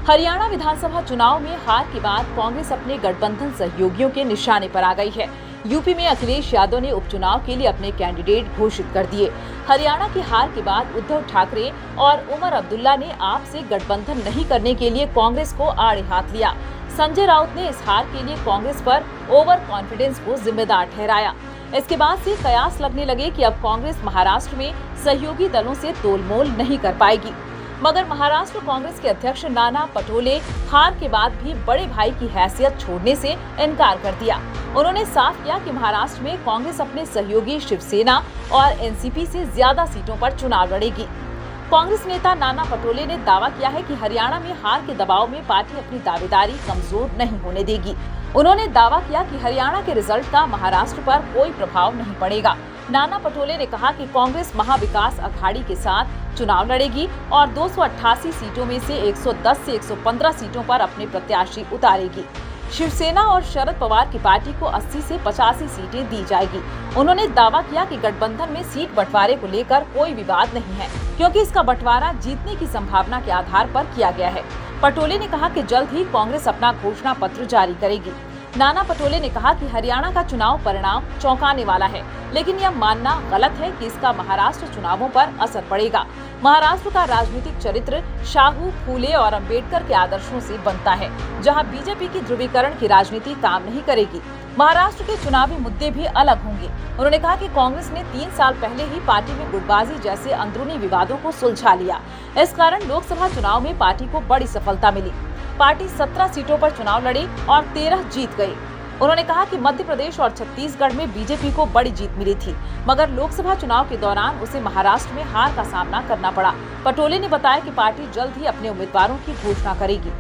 हरियाणा विधानसभा चुनाव में हार के बाद कांग्रेस अपने गठबंधन सहयोगियों के निशाने पर आ गई है। यूपी में अखिलेश यादव ने उपचुनाव के लिए अपने कैंडिडेट घोषित कर दिए। हरियाणा की हार के बाद उद्धव ठाकरे और उमर अब्दुल्ला ने आप से गठबंधन नहीं करने के लिए कांग्रेस को आड़े हाथ लिया। संजय राउत ने इस हार के लिए कांग्रेस पर ओवर कॉन्फिडेंस को जिम्मेदार ठहराया। इसके बाद से कयास लगने लगे कि अब कांग्रेस महाराष्ट्र में सहयोगी दलों से तोलमोल नहीं कर पाएगी। मगर महाराष्ट्र कांग्रेस के अध्यक्ष नाना पटोले हार के बाद भी बड़े भाई की हैसियत छोड़ने से इनकार कर दिया। उन्होंने साफ किया कि महाराष्ट्र में कांग्रेस अपने सहयोगी शिवसेना और एनसीपी से ज्यादा सीटों पर चुनाव लड़ेगी। कांग्रेस नेता नाना पटोले ने दावा किया है कि हरियाणा में हार के दबाव में पार्टी अपनी दावेदारी कमजोर नहीं होने देगी। उन्होंने दावा किया कि हरियाणा के रिजल्ट का महाराष्ट्र पर कोई प्रभाव नहीं पड़ेगा। नाना पटोले ने कहा कि कांग्रेस महाविकास अघाड़ी के साथ चुनाव लड़ेगी और 288 सीटों में से 110 से 115 सीटों पर अपने प्रत्याशी उतारेगी। शिवसेना और शरद पवार की पार्टी को 80 से 85 सीटें दी जाएगी। उन्होंने दावा किया कि गठबंधन में सीट बंटवारे को लेकर कोई विवाद नहीं है, क्योंकि इसका बंटवारा जीतने की संभावना के आधार पर किया गया है। पटोले ने कहा कि जल्द ही कांग्रेस अपना घोषणा पत्र जारी करेगी। नाना पटोले ने कहा कि हरियाणा का चुनाव परिणाम चौंकाने वाला है, लेकिन यह मानना गलत है कि इसका महाराष्ट्र चुनावों पर असर पड़ेगा। महाराष्ट्र का राजनीतिक चरित्र शाहू, फूले और अंबेडकर के आदर्शों से बनता है, जहां बीजेपी की ध्रुवीकरण की राजनीति काम नहीं करेगी। महाराष्ट्र के चुनावी मुद्दे भी अलग होंगे। उन्होंने कहा कि कांग्रेस ने 3 साल पहले ही पार्टी में गुटबाजी जैसे अंदरूनी विवादों को सुलझा लिया। इस कारण लोकसभा चुनाव में पार्टी को बड़ी सफलता मिली। पार्टी 17 सीटों पर चुनाव लड़ी और 13 जीत गई। उन्होंने कहा कि मध्य प्रदेश और छत्तीसगढ़ में बीजेपी को बड़ी जीत मिली थी, मगर लोकसभा चुनाव के दौरान उसे महाराष्ट्र में हार का सामना करना पड़ा। पटोले ने बताया कि पार्टी जल्द ही अपने उम्मीदवारों की घोषणा करेगी।